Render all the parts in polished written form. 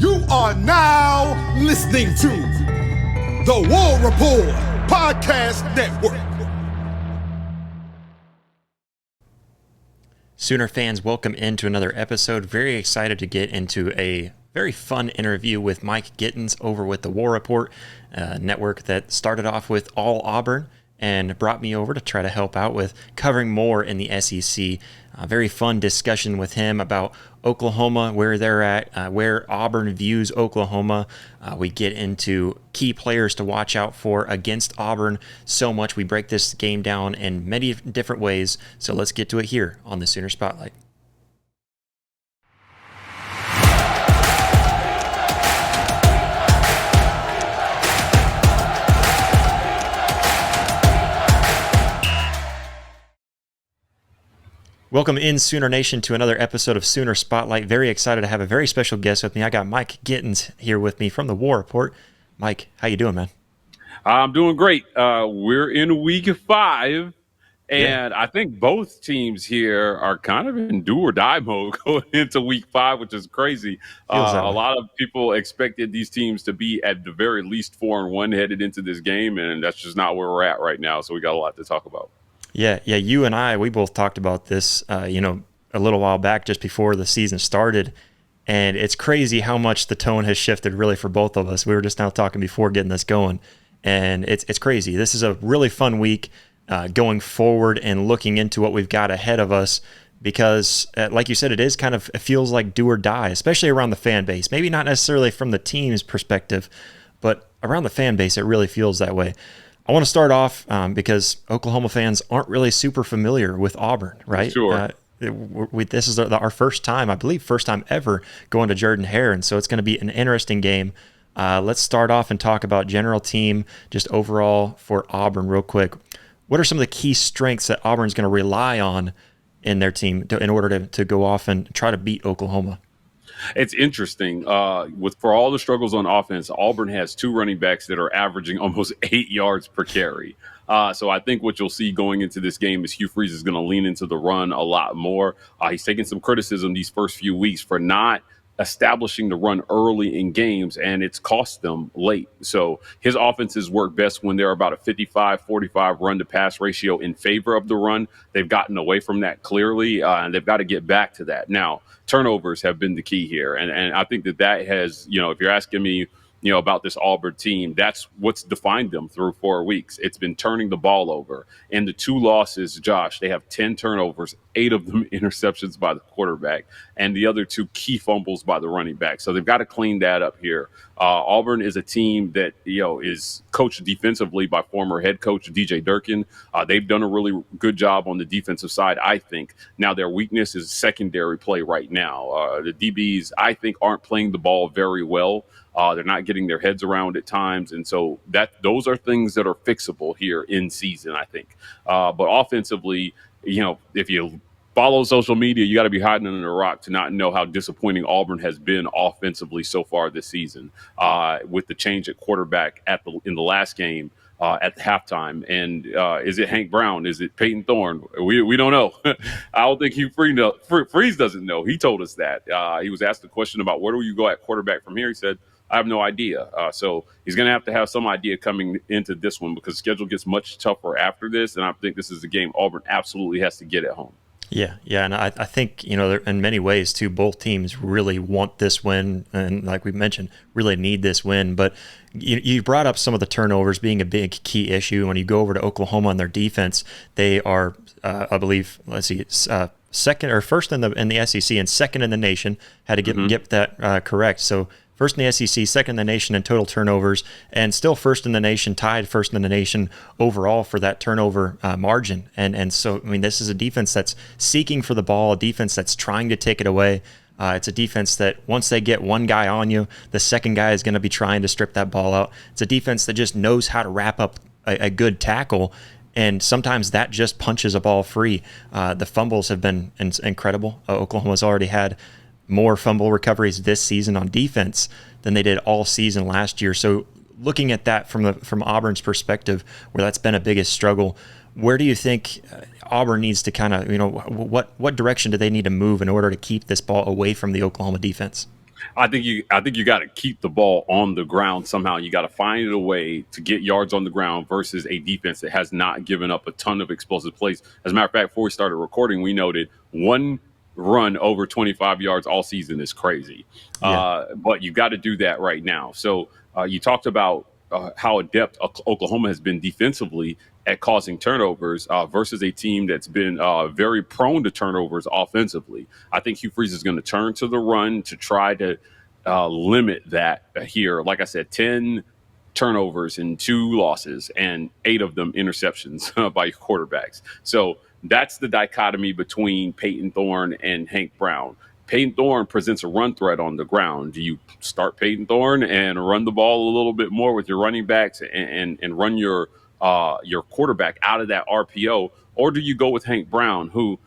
You are now listening to the War Rapport Podcast Network. Sooner fans, welcome into another episode. Very excited to get into a very fun interview with Mike Gittens over with the War Rapport network that started off with all Auburn and brought me over to try to help out with covering more in the SEC. A very fun discussion with him about Oklahoma, where they're at, where Auburn views Oklahoma. We get into key players to watch out for against Auburn so much. We break this game down in many different ways. So let's get to it here on the Sooner Spotlight. Welcome in, Sooner Nation, to another episode of Sooner Spotlight. Very excited to have a very special guest with me. I got Mike Gittens here with me from the War Rapport. Mike, how you doing, man? I'm doing great. We're in week 5, and I think both teams here are kind of in do or die mode going into week 5, which is crazy. A lot of people expected these teams to be at the very least 4-1 headed into this game, and that's just not where we're at right now. So we got a lot to talk about. Yeah. You and I, we both talked about this, a little while back just before the season started, and it's crazy how much the tone has shifted really for both of us. We were just now talking before getting this going, and it's crazy. This is a really fun week going forward and looking into what we've got ahead of us because, like you said, it feels like do or die, especially around the fan base. Maybe not necessarily from the team's perspective, but around the fan base, it really feels that way. I want to start off because Oklahoma fans aren't really super familiar with Auburn, right? Sure. This is our first time, I believe, first time ever going to Jordan-Hare, and so it's going to be an interesting game. Let's start off and talk about general team, just overall for Auburn real quick. What are some of the key strengths that Auburn's going to rely on in their team in order to go off and try to beat Oklahoma? It's interesting. For all the struggles on offense, Auburn has 2 running backs that are averaging almost 8 yards per carry. So I think what you'll see going into this game is Hugh Freeze is going to lean into the run a lot more. He's taking some criticism these first few weeks for not establishing the run early in games, and it's cost them late. So his offenses work best when they're about a 55-45 run-to-pass ratio in favor of the run. They've gotten away from that clearly, and they've got to get back to that. Now, turnovers have been the key here, and I think that has, if you're asking me, about this Auburn team, that's what's defined them through 4 weeks. It's been turning the ball over. And the 2 losses, Josh, they have 10 turnovers, 8 of them interceptions by the quarterback, and the other 2 key fumbles by the running back. So they've got to clean that up here. Auburn is a team that, is coached defensively by former head coach DJ Durkin. They've done a really good job on the defensive side, I think. Now, their weakness is secondary play right now. The DBs, I think, aren't playing the ball very well. They're not getting their heads around at times. And so those are things that are fixable here in season, I think. But offensively, if you follow social media, you got to be hiding under a rock to not know how disappointing Auburn has been offensively so far this season with the change at quarterback in the last game. At the halftime. And is it Hank Brown? Is it Peyton Thorne? We don't know. I don't think Hugh Freeze doesn't know. He told us that. He was asked a question about where do you go at quarterback from here? He said, I have no idea. So he's going to have some idea coming into this one because the schedule gets much tougher after this. And I think this is the game Auburn absolutely has to get at home. Yeah, and I think, in many ways, too, both teams really want this win, and like we mentioned, really need this win. But you brought up some of the turnovers being a big key issue. When you go over to Oklahoma on their defense, they are, I believe, second or first in the SEC and second in the nation. Had to get that correct. So first in the SEC, second in the nation in total turnovers, and still first in the nation, tied first in the nation overall for that turnover margin. And so, this is a defense that's seeking for the ball, a defense that's trying to take it away. It's a defense that once they get one guy on you, the second guy is going to be trying to strip that ball out. It's a defense that just knows how to wrap up a good tackle, and sometimes that just punches a ball free. The fumbles have been incredible. Oklahoma's already had more fumble recoveries this season on defense than they did all season last year. So looking at that from Auburn's perspective, where that's been a biggest struggle, where do you think Auburn needs to kind of, what direction do they need to move in order to keep this ball away from the Oklahoma defense? I think you got to keep the ball on the ground somehow. You got to find a way to get yards on the ground versus a defense that has not given up a ton of explosive plays. As a matter of fact, before we started recording, we noted one run over 25 yards all season is crazy. Yeah. But you got to do that right now. So you talked about how adept Oklahoma has been defensively at causing turnovers versus a team that's been very prone to turnovers offensively. I think Hugh Freeze is going to turn to the run to try to limit that here. Like I said, 10 turnovers and 2 losses and 8 of them interceptions by your quarterbacks. So that's the dichotomy between Peyton Thorne and Hank Brown. Peyton Thorne presents a run threat on the ground. Do you start Peyton Thorne and run the ball a little bit more with your running backs and run your quarterback out of that RPO, or do you go with Hank Brown, who,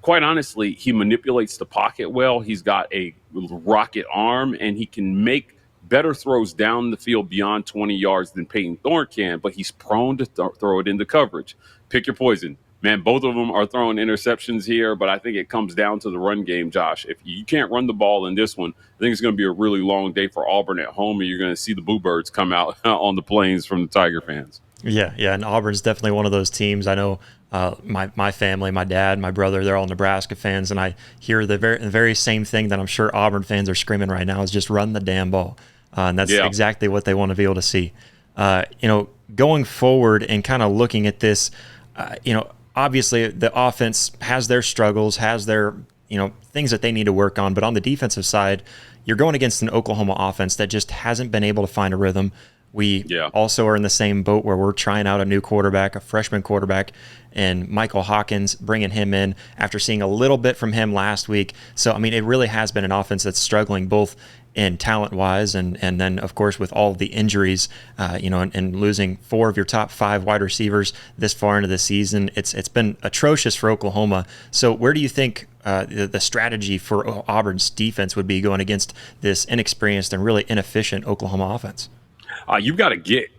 quite honestly, he manipulates the pocket well. He's got a rocket arm, and he can make better throws down the field beyond 20 yards than Peyton Thorne can, but he's prone to throw it into coverage. Pick your poison. Man, both of them are throwing interceptions here, but I think it comes down to the run game, Josh. If you can't run the ball in this one, I think it's going to be a really long day for Auburn at home, and you're going to see the Boo Birds come out on the plains from the Tiger fans. Yeah, and Auburn's definitely one of those teams. I know my family, my dad, my brother, they're all Nebraska fans, and I hear the very same thing that I'm sure Auburn fans are screaming right now is just run the damn ball. And that's exactly what they want to be able to see. Going forward and kind of looking at this, obviously the offense has their struggles, has their things that they need to work on, but on the defensive side, you're going against an Oklahoma offense that just hasn't been able to find a rhythm. We also are in the same boat where we're trying out a new quarterback, a freshman quarterback, and Michael Hawkins, bringing him in after seeing a little bit from him last week. So, I mean, it really has been an offense that's struggling both in talent-wise and then, of course, with all of the injuries, and losing 4 of your top 5 wide receivers this far into the season. It's been atrocious for Oklahoma. So where do you think the strategy for Auburn's defense would be going against this inexperienced and really inefficient Oklahoma offense? You've got to get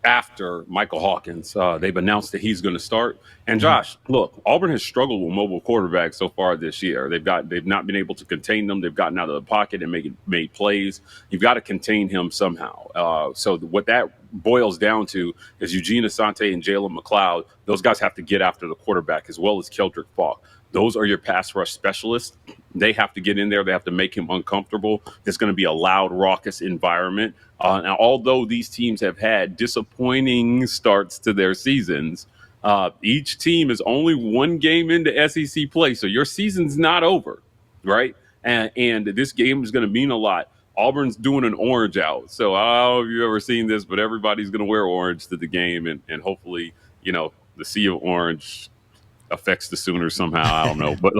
after Michael Hawkins. They've announced that he's going to start. And Josh, look, Auburn has struggled with mobile quarterbacks so far this year. They've not been able to contain them. They've gotten out of the pocket and made plays. You've got to contain him somehow. So what that boils down to is Eugene Asante and Jalen McLeod. Those guys have to get after the quarterback as well as Keldrick Falk. Those are your pass rush specialists. They have to get in there. They have to make him uncomfortable. It's going to be a loud, raucous environment. Now, although these teams have had disappointing starts to their seasons, each team is only 1 game into SEC play. So your season's not over, right? And this game is going to mean a lot. Auburn's doing an orange out. So I don't know if you've ever seen this, but everybody's going to wear orange to the game. And hopefully, the sea of orange affects the Sooners somehow. I don't know. But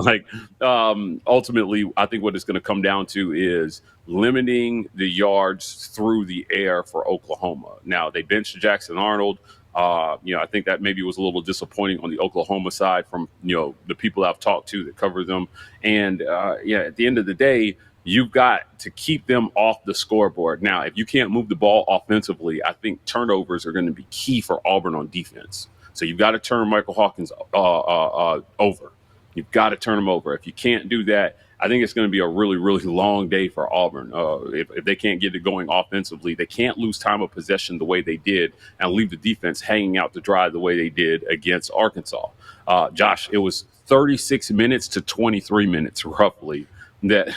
ultimately, I think what it's going to come down to is limiting the yards through the air for Oklahoma. Now, they benched Jackson Arnold. I think that maybe was a little disappointing on the Oklahoma side from, the people I've talked to that cover them. And, at the end of the day, you've got to keep them off the scoreboard. Now, if you can't move the ball offensively, I think turnovers are going to be key for Auburn on defense. So you've got to turn Michael Hawkins over. You've got to turn him over. If you can't do that, I think it's going to be a really, really long day for Auburn. If they can't get it going offensively, they can't lose time of possession the way they did and leave the defense hanging out to dry the way they did against Arkansas. Josh, it was 36 minutes to 23 minutes roughly that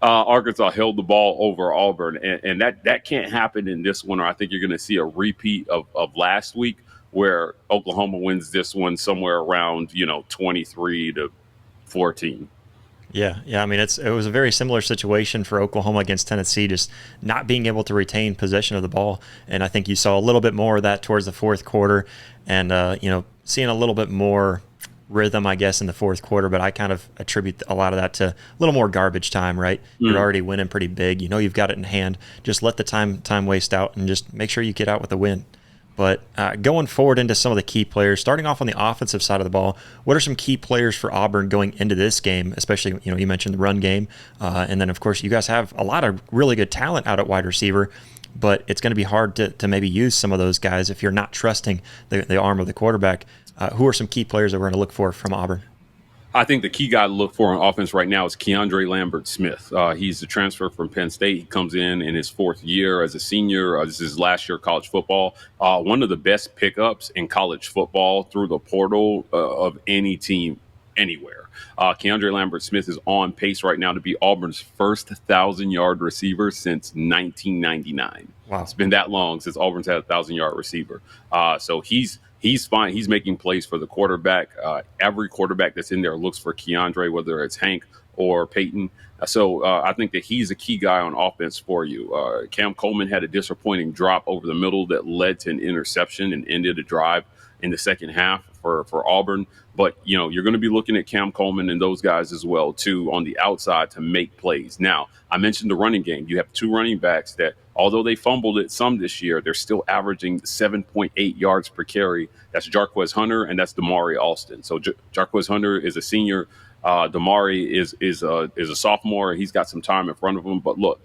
Arkansas held the ball over Auburn. And that can't happen in this one, or I think you're going to see a repeat of last week, where Oklahoma wins this one somewhere around, 23-14. Yeah. I mean, it was a very similar situation for Oklahoma against Tennessee, just not being able to retain possession of the ball. And I think you saw a little bit more of that towards the fourth quarter and, seeing a little bit more rhythm, I guess, in the fourth quarter. But I kind of attribute a lot of that to a little more garbage time, right? You're already winning pretty big. You've got it in hand. Just let the time waste out and just make sure you get out with a win. But going forward into some of the key players, starting off on the offensive side of the ball, what are some key players for Auburn going into this game, especially, you mentioned the run game. And then, of course, you guys have a lot of really good talent out at wide receiver, but it's going to be hard to maybe use some of those guys if you're not trusting the arm of the quarterback. Who are some key players that we're going to look for from Auburn? I think the key guy to look for on offense right now is Keandre Lambert-Smith. He's the transfer from Penn State. He comes in his fourth year as a senior. This is his last year of college football. One of the best pickups in college football through the portal of any team anywhere. Keandre Lambert-Smith is on pace right now to be Auburn's first 1,000-yard receiver since 1999. Wow. It's been that long since Auburn's had a 1,000-yard receiver. So he's fine. He's making plays for the quarterback. Every quarterback that's in there looks for Keandre, whether it's Hank or Peyton. So I think that he's a key guy on offense for you. Cam Coleman had a disappointing drop over the middle that led to an interception and ended a drive in the second half for Auburn. But, you're going to be looking at Cam Coleman and those guys as well, too, on the outside to make plays. Now, I mentioned the running game. You have two running backs that, although they fumbled it some this year, they're still averaging 7.8 yards per carry. That's Jarquez Hunter and that's Damari Alston. So Jarquez Hunter is a senior. Damari is a sophomore. He's got some time in front of him. But look,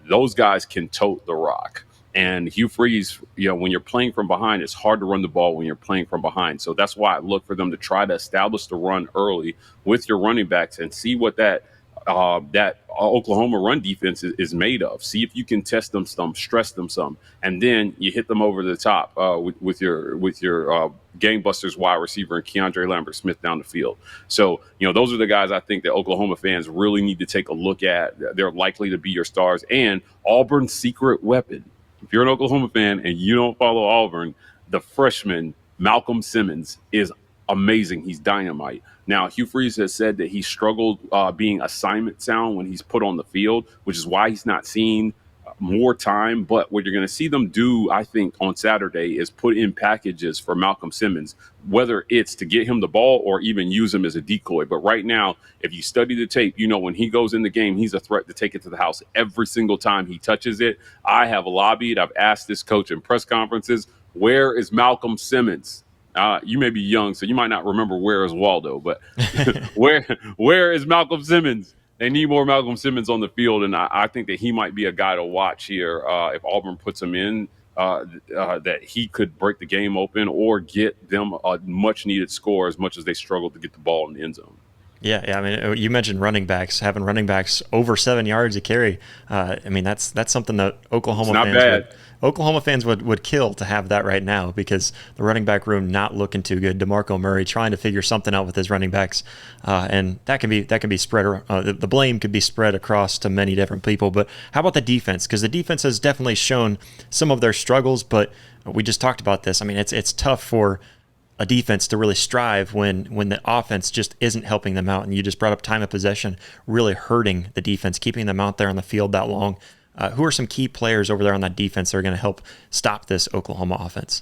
those guys can tote the rock. And Hugh Freeze, when you're playing from behind, it's hard to run the ball when you're playing from behind. So that's why I look for them to try to establish the run early with your running backs and see what that Oklahoma run defense is made of. See if you can test them some, stress them some, and then you hit them over the top with your game busters wide receiver and Keandre Lambert-Smith down the field. So, those are the guys I think that Oklahoma fans really need to take a look at. They're likely to be your stars. And Auburn's secret weapon. If you're an Oklahoma fan and you don't follow Auburn, the freshman Malcolm Simmons is amazing. He's dynamite. Now, Hugh Freeze has said that he struggled being assignment sound when he's put on the field, which is why he's not seeing more time. But what you're going to see them do, I think, on Saturday is put in packages for Malcolm Simmons, whether it's to get him the ball or even use him as a decoy. But right now, if you study the tape, when he goes in the game, he's a threat to take it to the house every single time he touches it. I have lobbied. I've asked this coach in press conferences, where is Malcolm Simmons? You may be young, so you might not remember where is Waldo, but where is Malcolm Simmons? They need more Malcolm Simmons on the field, and I think that he might be a guy to watch here if Auburn puts him in, that he could break the game open or get them a much-needed score as much as they struggle to get the ball in the end zone. Yeah. I mean, you mentioned running backs, having running backs over 7 yards a carry. I mean, that's something that Oklahoma fans would kill to have that right now, because the running back room not looking too good. DeMarco Murray trying to figure something out with his running backs, and that can be spread. The blame could be spread across to many different people. But how about the defense? Because the defense has definitely shown some of their struggles. But we just talked about this. I mean, it's tough for a defense to really strive when the offense just isn't helping them out. And you just brought up time of possession really hurting the defense, keeping them out there on the field that long. Who are some key players over there on that defense that are going to help stop this Oklahoma offense?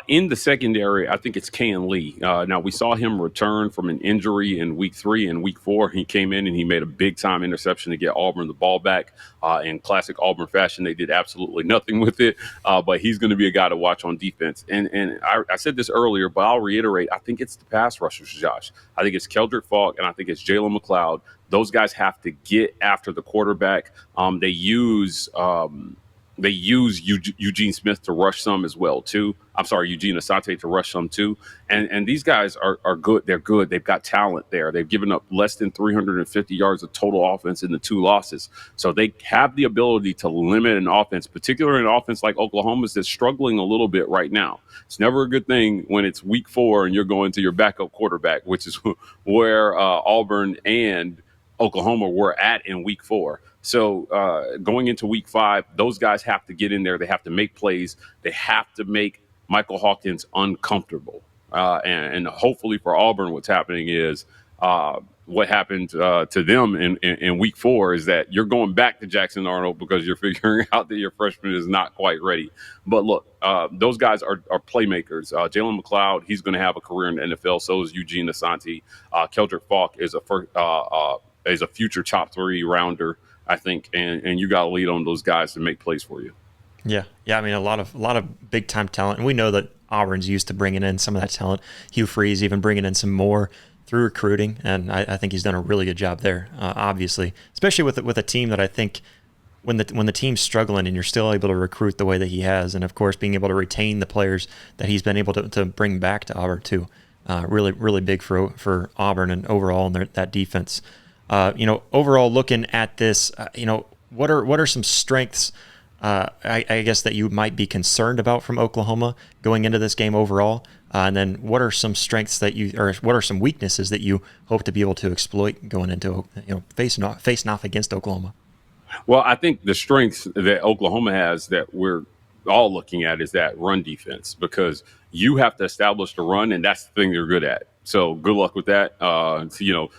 In the secondary, I think it's Kayan Lee. Now, we saw him return from an injury in week 3 and week 4. He came in and he made a big-time interception to get Auburn the ball back. In classic Auburn fashion, they did absolutely nothing with it, but he's going to be a guy to watch on defense. And I said this earlier, but I'll reiterate, I think it's the pass rushers, Josh. I think it's Keldrick Falk, and I think it's Jalen McLeod. Those guys have to get after the quarterback. They use Eugene Smith to rush some as well, too. I'm sorry, Eugene Asante to rush some, too. And these guys are good. They're good. They've got talent there. They've given up less than 350 yards of total offense in the 2 losses. So they have the ability to limit an offense, particularly an offense like Oklahoma's that's struggling a little bit right now. It's never a good thing when it's week 4 and you're going to your backup quarterback, which is where Auburn and Oklahoma were at in week 4. So going into week 5, those guys have to get in there. They have to make plays. They have to make Michael Hawkins uncomfortable. And hopefully for Auburn, what's happening is what happened to them in week 4 is that you're going back to Jackson Arnold because you're figuring out that your freshman is not quite ready. But look, those guys are playmakers. Jalen McLeod, he's going to have a career in the NFL. So is Eugene Asante. Keldrick Falk is a future top 3 rounder, I think, and you got to lead on those guys to make plays for you. Yeah. I mean, a lot of big time talent, and we know that Auburn's used to bringing in some of that talent. Hugh Freeze even bringing in some more through recruiting, and I think he's done a really good job there. Obviously, especially with a team that I think when the team's struggling and you're still able to recruit the way that he has, and of course being able to retain the players that he's been able to bring back to Auburn too. really, really big for Auburn and overall in that defense. Overall looking at this, what are some strengths, I guess, that you might be concerned about from Oklahoma going into this game overall? And then what are some strengths or what are some weaknesses that you hope to be able to exploit going into, facing off against Oklahoma? Well, I think the strengths that Oklahoma has that we're all looking at is that run defense, because you have to establish the run, and that's the thing they're good at. So good luck with that.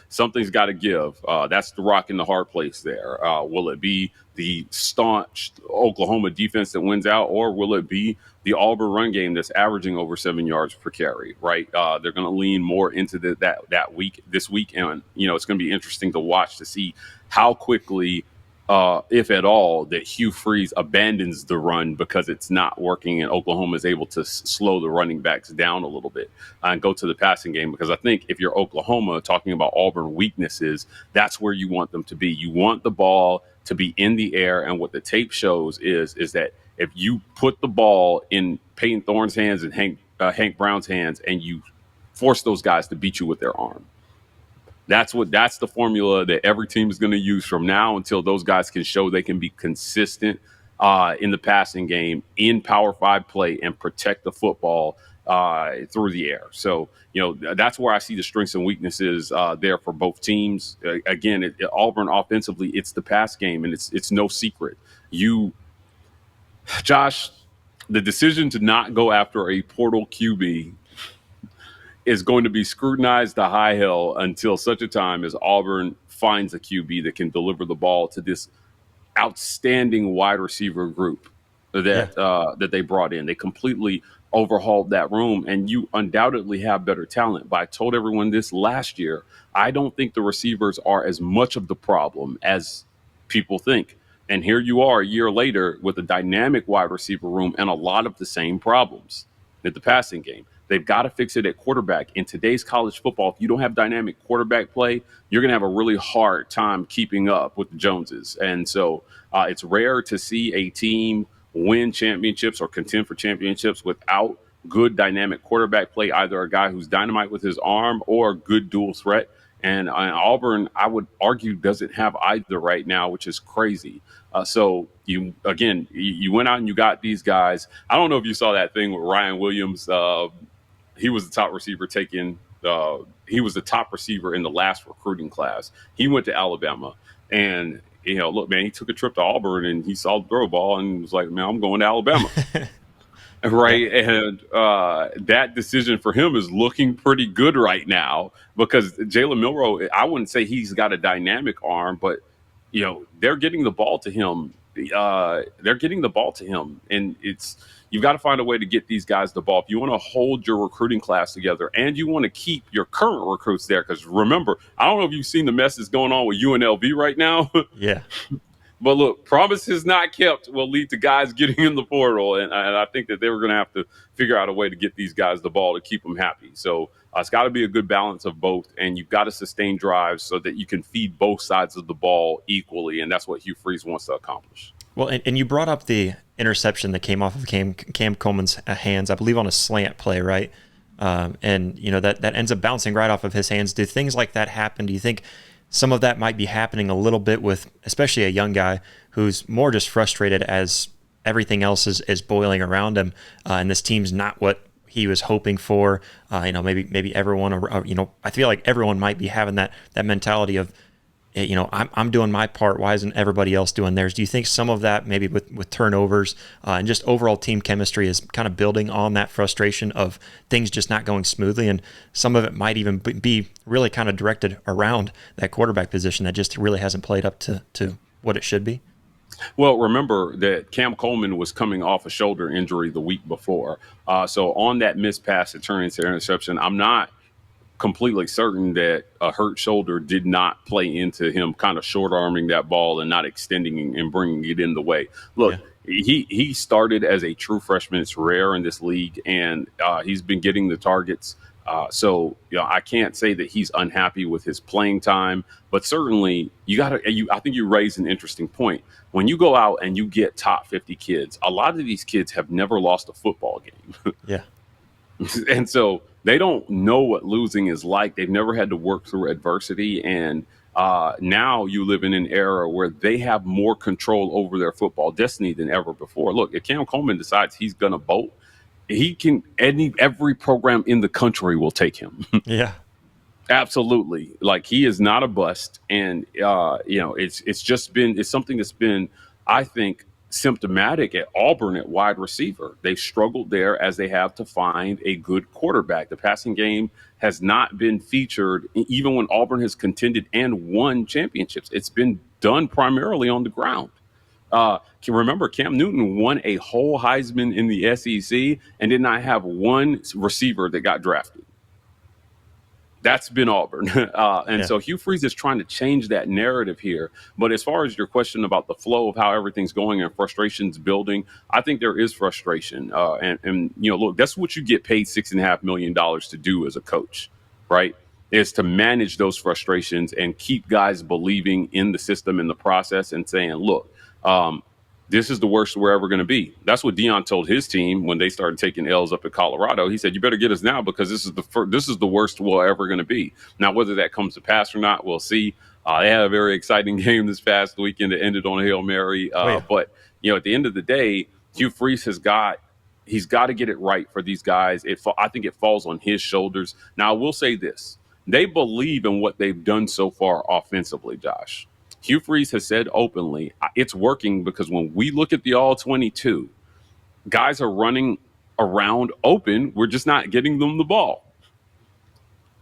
Something's got to give. That's the rock in the hard place there. Will it be the staunch Oklahoma defense that wins out, or will it be the Auburn run game that's averaging over 7 yards per carry? Right? They're going to lean more into this week, and it's going to be interesting to watch to see how quickly, if at all, that Hugh Freeze abandons the run because it's not working, and Oklahoma is able to slow the running backs down a little bit and go to the passing game. Because I think if you're Oklahoma, talking about Auburn weaknesses, that's where you want them to be. You want the ball to be in the air, and what the tape shows is that if you put the ball in Peyton Thorne's hands and Hank Brown's hands, and you force those guys to beat you with their arm, that's the formula that every team is going to use from now until those guys can show they can be consistent in the passing game, in Power 5 play, and protect the football through the air. So, that's where I see the strengths and weaknesses there for both teams. Again, Auburn offensively, it's the pass game, and it's no secret. Josh, the decision to not go after a portal QB is going to be scrutinized to high hell until such a time as Auburn finds a QB that can deliver the ball to this outstanding wide receiver group that they brought in. They completely overhauled that room, and you undoubtedly have better talent. But I told everyone this last year, I don't think the receivers are as much of the problem as people think. And here you are a year later with a dynamic wide receiver room and a lot of the same problems at the passing game. They've got to fix it at quarterback. In today's college football, if you don't have dynamic quarterback play, you're going to have a really hard time keeping up with the Joneses. And so it's rare to see a team win championships or contend for championships without good dynamic quarterback play, either a guy who's dynamite with his arm or good dual threat. And Auburn, I would argue, doesn't have either right now, which is crazy. So you went out and you got these guys. I don't know if you saw that thing with Ryan Williams. He was the top receiver he was the top receiver in the last recruiting class. He went to Alabama, and look, man, he took a trip to Auburn and he saw the throw ball and was like, man, I'm going to Alabama. Right. And that decision for him is looking pretty good right now, because Jalen Milroe, I wouldn't say he's got a dynamic arm, but they're getting the ball to him. And you've got to find a way to get these guys the ball if you want to hold your recruiting class together and you want to keep your current recruits there. Because remember, I don't know if you've seen the mess that's going on with UNLV right now. Yeah. But look, promises not kept will lead to guys getting in the portal. And I think that they were going to have to figure out a way to get these guys the ball to keep them happy. So it's got to be a good balance of both. And you've got to sustain drives so that you can feed both sides of the ball equally. And that's what Hugh Freeze wants to accomplish. Well, and you brought up the interception that came off of Cam Coleman's hands, I believe on a slant play, right? And that ends up bouncing right off of his hands. Do things like that happen? Do you think some of that might be happening a little bit with especially a young guy who's more just frustrated as everything else is boiling around him, and this team's not what he was hoping for? Maybe everyone, I feel like everyone might be having that mentality of, I'm doing my part. Why isn't everybody else doing theirs? Do you think some of that maybe with turnovers and just overall team chemistry is kind of building on that frustration of things just not going smoothly? And some of it might even be really kind of directed around that quarterback position that just really hasn't played up to what it should be? Well, remember that Cam Coleman was coming off a shoulder injury the week before. So on that missed pass that turned into interception, I'm not completely certain that a hurt shoulder did not play into him kind of short arming that ball and not extending and bringing it in the way. Look, he started as a true freshman. It's rare in this league, and he's been getting the targets. So I can't say that he's unhappy with his playing time, but certainly I think you raised an interesting point. When you go out and you get top 50 kids, a lot of these kids have never lost a football game. Yeah. And so They don't know what losing is like. They've never had to work through adversity. And now you live in an era where they have more control over their football destiny than ever before. Look, if Cam Coleman decides he's going to bolt, he can, every program in the country will take him. Yeah. Absolutely. Like, he is not a bust. And, it's something that's been, I think, symptomatic at Auburn at wide receiver. They've struggled there as they have to find a good quarterback. The passing game has not been featured even when Auburn has contended and won championships. It's been done primarily on the ground. Can remember Cam Newton won a whole Heisman in the SEC and did not have one receiver that got drafted. That's been Auburn. So Hugh Freeze is trying to change that narrative here. But as far as your question about the flow of how everything's going and frustrations building, I think there is frustration. Look, that's what you get paid $6.5 million to do as a coach, right? Is to manage those frustrations and keep guys believing in the system and the process and saying, look, this is the worst we're ever going to be. That's what Deion told his team when they started taking L's up at Colorado. He said, you better get us now because this is the worst we're ever going to be. Now, whether that comes to pass or not, we'll see. They had a very exciting game this past weekend that ended on a Hail Mary. But, at the end of the day, Hugh Freeze he's got to get it right for these guys. I think it falls on his shoulders. Now, I will say this. They believe in what they've done so far offensively, Josh. Hugh Freeze has said openly, it's working because when we look at the all-22, guys are running around open. We're just not getting them the ball.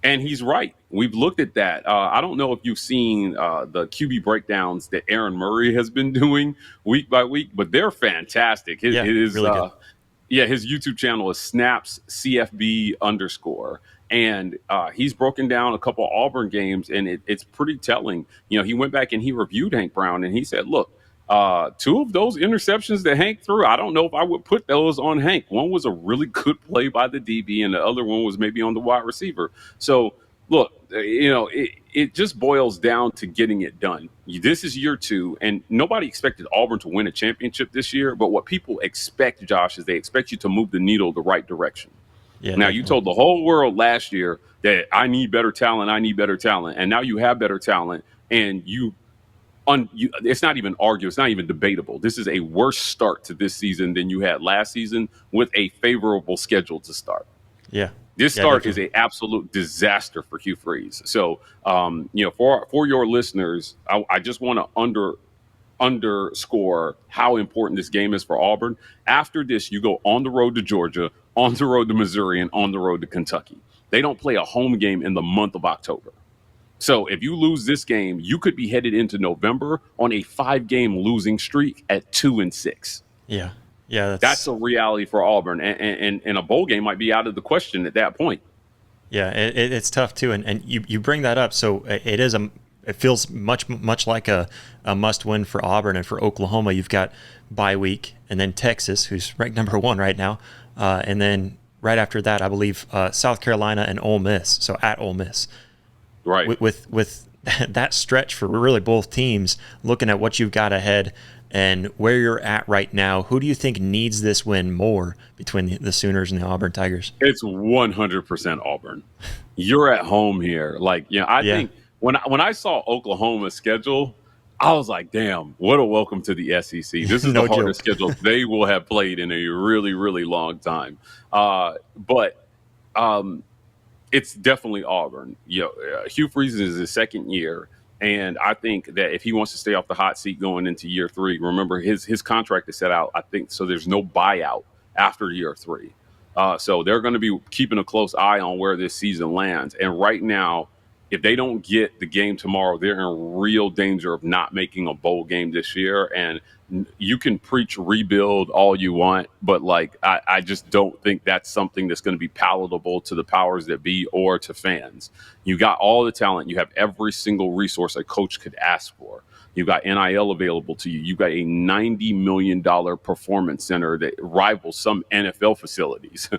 And he's right. We've looked at that. I don't know if you've seen the QB breakdowns that Aaron Murray has been doing week by week, but they're fantastic. His really good. His YouTube channel is snaps CFB_. And he's broken down a couple Auburn games, and it's pretty telling. He went back and he reviewed Hank Brown, and he said, look, two of those interceptions that Hank threw, I don't know if I would put those on Hank. One was a really good play by the DB, and the other one was maybe on the wide receiver. So, look, it just boils down to getting it done. This is year 2, and nobody expected Auburn to win a championship this year. But what people expect, Josh, is they expect you to move the needle the right direction. Yeah, now, definitely. You told the whole world last year that I need better talent. And now you have better talent. And it's not even arguable. It's not even debatable. This is a worse start to this season than you had last season with a favorable schedule to start. Yeah. This start is an absolute disaster for Hugh Freeze. So, for your listeners, I just want to underscore how important this game is for Auburn. After this, you go on the road to Georgia, on the road to Missouri, and on the road to Kentucky. They don't play a home game in the month of October. So if you lose this game, you could be headed into November on a 5-game losing streak at 2-6. Yeah. That's a reality for Auburn, and a bowl game might be out of the question at that point. Yeah, it's tough too, and you bring that up. So it feels much like a must-win for Auburn. And for Oklahoma, you've got bye week, and then Texas, who's ranked number 1 right now, and then right after that, I believe South Carolina and Ole Miss. So at Ole Miss, right? With that stretch for really both teams, looking at what you've got ahead and where you're at right now, who do you think needs this win more between the Sooners and the Auburn Tigers? It's 100% Auburn. You're at home here. I think when I saw Oklahoma's schedule, I was like, damn, what a welcome to the SEC. This is the hardest schedule they will have played in a really, really long time. But it's definitely Auburn. Hugh Freeze is his second year. And I think that if he wants to stay off the hot seat going into year 3, remember his contract is set out, I think, so there's no buyout after year 3. So they're going to be keeping a close eye on where this season lands. And right now, if they don't get the game tomorrow, they're in real danger of not making a bowl game this year. And you can preach rebuild all you want, but I just don't think that's something that's going to be palatable to the powers that be or to fans. You got all the talent. You have every single resource a coach could ask for. You've got NIL available to you. You've got a $90 million performance center that rivals some NFL facilities.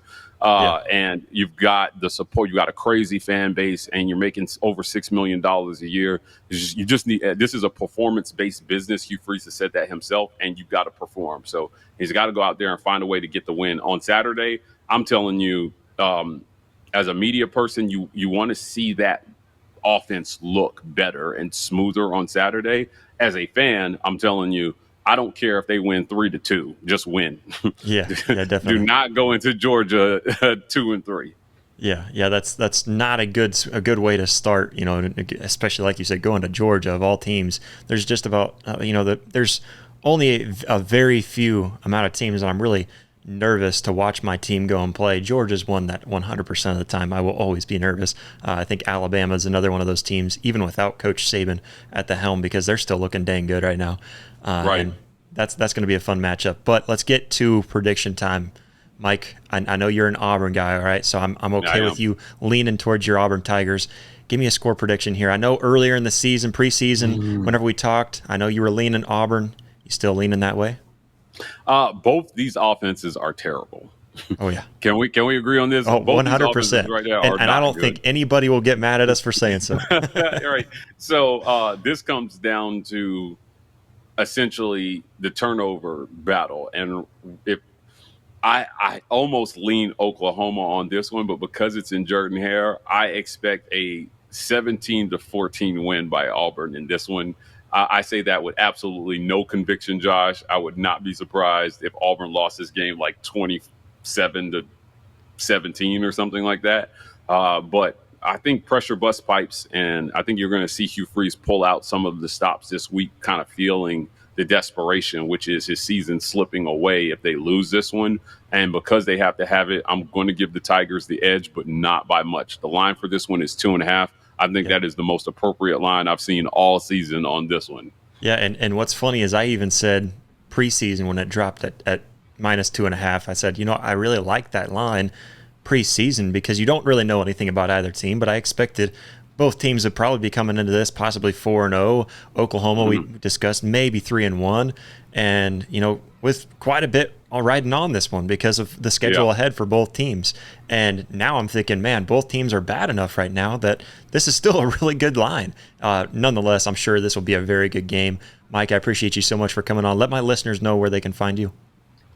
And you've got the support. You got a crazy fan base, and you're making over $6 million a year. You just need. This is a performance-based business. Hugh Freeze has said that himself, and you've got to perform. So he's got to go out there and find a way to get the win on Saturday. I'm telling you, as a media person, you want to see that offense look better and smoother on Saturday. As a fan, I'm telling you, I don't care if they win 3-2, just win. Yeah, yeah, Do definitely. not go into Georgia 2-3. Yeah, that's not a good way to start. Especially like you said, going to Georgia of all teams. There's just about there's only a very few amount of teams that I'm really nervous to watch my team go and play. Georgia's one that 100% of the time I will always be nervous. I think Alabama is another one of those teams, even without Coach Saban at the helm, because they're still looking dang good right now. Right. And that's going to be a fun matchup. But let's get to prediction time. Mike, I know you're an Auburn guy, all right? So I'm okay with you leaning towards your Auburn Tigers. Give me a score prediction here. I know earlier in the season, preseason, whenever we talked, I know you were leaning Auburn. You still leaning that way? Both these offenses are terrible. Oh, yeah. Can we agree on this? Oh, Both 100%. these offenses right there are and I don't good. think anybody will get mad at us for saying so. Right. So this comes down to essentially the turnover battle. And if I almost lean Oklahoma on this one, but because it's in Jordan-Hare, I expect a 17-14 win by Auburn in this one. I say that with absolutely no conviction, Josh. I would not be surprised if Auburn lost this game like 27-17 or something like that. But I think pressure bust pipes, and I think you're going to see Hugh Freeze pull out some of the stops this week, kind of feeling the desperation, which is his season slipping away if they lose this one. And because they have to have it, I'm going to give the Tigers the edge, but not by much. The line for this one is 2.5. I think that is the most appropriate line I've seen all season on this one. Yeah, and what's funny is I even said preseason when it dropped at -2.5, I said, I really like that line preseason because you don't really know anything about either team, but I expected both teams would probably be coming into this possibly 4-0. Oklahoma, we discussed maybe 3-1, and with quite a bit riding on this one because of the schedule ahead for both teams. And now I'm thinking, man, both teams are bad enough right now that this is still a really good line. Nonetheless, I'm sure this will be a very good game. Mike, I appreciate you so much for coming on. Let my listeners know where they can find you.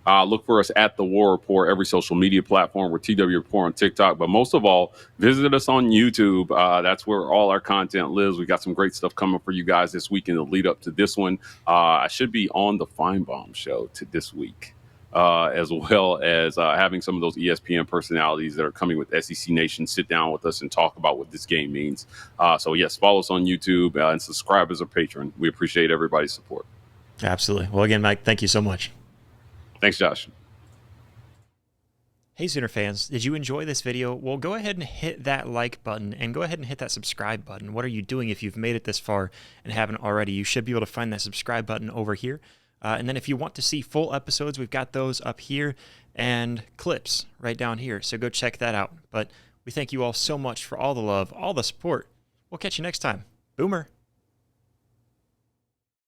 Look for us at the War Rapport, every social media platform. We're TW Rapport on TikTok. But most of all, visit us on YouTube. That's where all our content lives. We got some great stuff coming for you guys this week in the lead up to this one. I should be on the Feinbaum show this week, as well as having some of those ESPN personalities that are coming with SEC Nation sit down with us and talk about what this game means. So, yes, follow us on YouTube and subscribe as a patron. We appreciate everybody's support. Absolutely. Well, again, Mike, thank you so much. Thanks, Josh. Hey, Sooner fans, did you enjoy this video? Well, go ahead and hit that like button and go ahead and hit that subscribe button. What are you doing if you've made it this far and haven't already? You should be able to find that subscribe button over here. And then if you want to see full episodes, we've got those up here and clips right down here. So go check that out. But we thank you all so much for all the love, all the support. We'll catch you next time. Boomer.